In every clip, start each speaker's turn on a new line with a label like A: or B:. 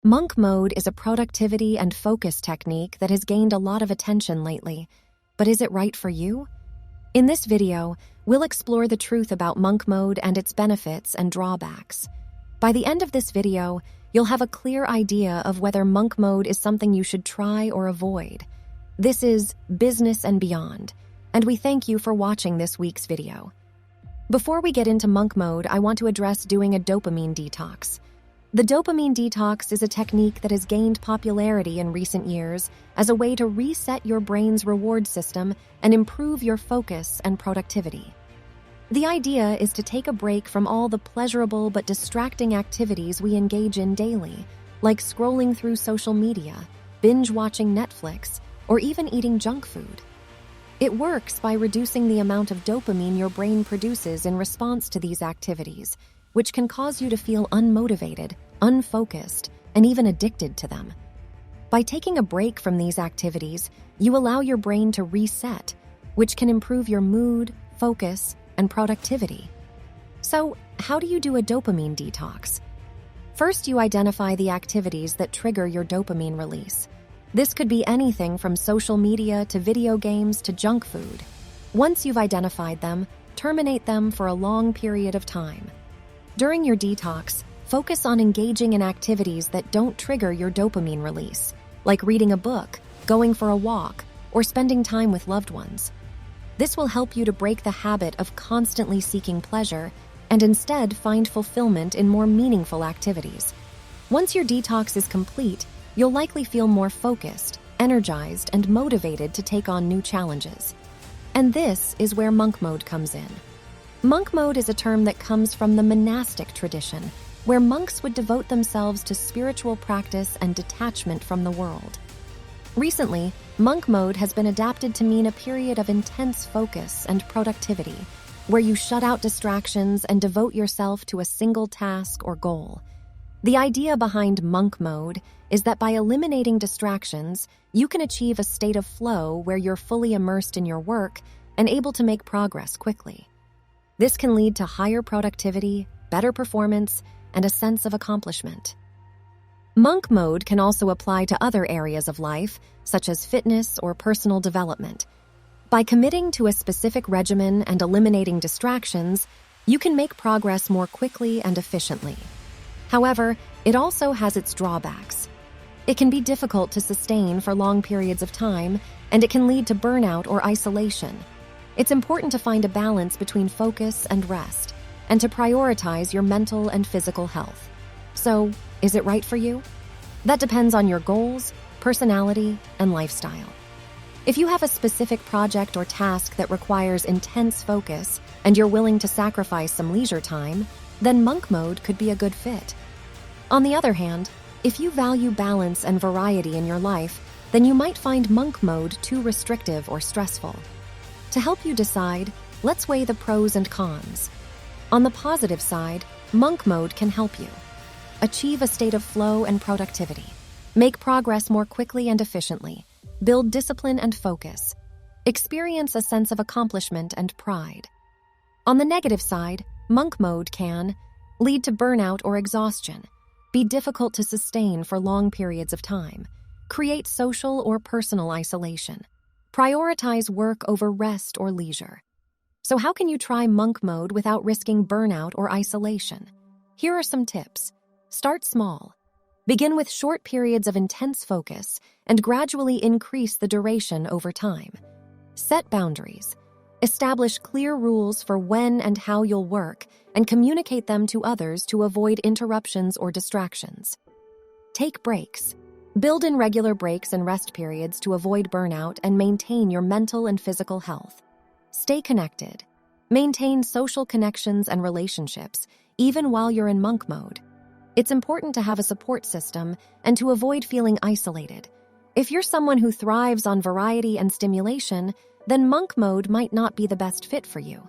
A: Monk mode is a productivity and focus technique that has gained a lot of attention lately. But is it right for you? In this video, we'll explore the truth about monk mode and its benefits and drawbacks. By the end of this video, you'll have a clear idea of whether monk mode is something you should try or avoid. This is Business and Beyond, and we thank you for watching this week's video. Before we get into monk mode, I want to address doing a dopamine detox. The dopamine detox is a technique that has gained popularity in recent years as a way to reset your brain's reward system and improve your focus and productivity. The idea is to take a break from all the pleasurable but distracting activities we engage in daily, like scrolling through social media, binge-watching Netflix, or even eating junk food. It works by reducing the amount of dopamine your brain produces in response to these activities, which can cause you to feel unmotivated, unfocused, and even addicted to them. By taking a break from these activities, you allow your brain to reset, which can improve your mood, focus, and productivity. So, how do you do a dopamine detox? First, you identify the activities that trigger your dopamine release. This could be anything from social media to video games to junk food. Once you've identified them, terminate them for a long period of time. During your detox, focus on engaging in activities that don't trigger your dopamine release, like reading a book, going for a walk, or spending time with loved ones. This will help you to break the habit of constantly seeking pleasure and instead find fulfillment in more meaningful activities. Once your detox is complete, you'll likely feel more focused, energized, and motivated to take on new challenges. And this is where monk mode comes in. Monk mode is a term that comes from the monastic tradition, where monks would devote themselves to spiritual practice and detachment from the world. Recently, monk mode has been adapted to mean a period of intense focus and productivity, where you shut out distractions and devote yourself to a single task or goal. The idea behind monk mode is that by eliminating distractions, you can achieve a state of flow where you're fully immersed in your work and able to make progress quickly. This can lead to higher productivity, better performance, and a sense of accomplishment. Monk mode can also apply to other areas of life, such as fitness or personal development. By committing to a specific regimen and eliminating distractions, you can make progress more quickly and efficiently. However, it also has its drawbacks. It can be difficult to sustain for long periods of time, and it can lead to burnout or isolation. It's important to find a balance between focus and rest, and to prioritize your mental and physical health. So, is it right for you? That depends on your goals, personality, and lifestyle. If you have a specific project or task that requires intense focus and you're willing to sacrifice some leisure time, then monk mode could be a good fit. On the other hand, if you value balance and variety in your life, then you might find monk mode too restrictive or stressful. To help you decide, let's weigh the pros and cons. On the positive side, monk mode can help you achieve a state of flow and productivity, make progress more quickly and efficiently, build discipline and focus, experience a sense of accomplishment and pride. On the negative side, monk mode can lead to burnout or exhaustion, be difficult to sustain for long periods of time, create social or personal isolation, prioritize work over rest or leisure. So how can you try monk mode without risking burnout or isolation? Here are some tips. Start small. Begin with short periods of intense focus and gradually increase the duration over time. Set boundaries. Establish clear rules for when and how you'll work and communicate them to others to avoid interruptions or distractions. Take breaks. Build in regular breaks and rest periods to avoid burnout and maintain your mental and physical health. Stay connected. Maintain social connections and relationships, even while you're in monk mode. It's important to have a support system and to avoid feeling isolated. If you're someone who thrives on variety and stimulation, then monk mode might not be the best fit for you.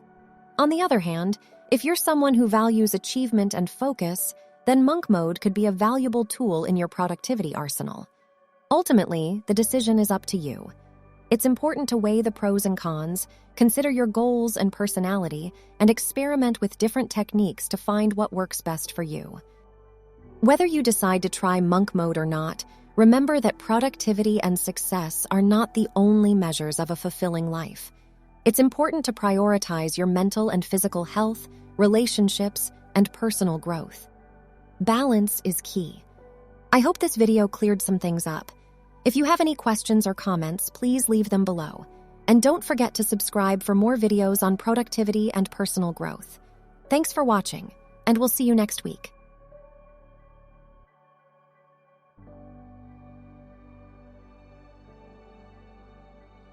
A: On the other hand, if you're someone who values achievement and focus, then monk mode could be a valuable tool in your productivity arsenal. Ultimately, the decision is up to you. It's important to weigh the pros and cons, consider your goals and personality, and experiment with different techniques to find what works best for you. Whether you decide to try monk mode or not, remember that productivity and success are not the only measures of a fulfilling life. It's important to prioritize your mental and physical health, relationships, and personal growth. Balance is key. I hope this video cleared some things up. If you have any questions or comments, please leave them below. And don't forget to subscribe for more videos on productivity and personal growth. Thanks for watching, and we'll see you next week.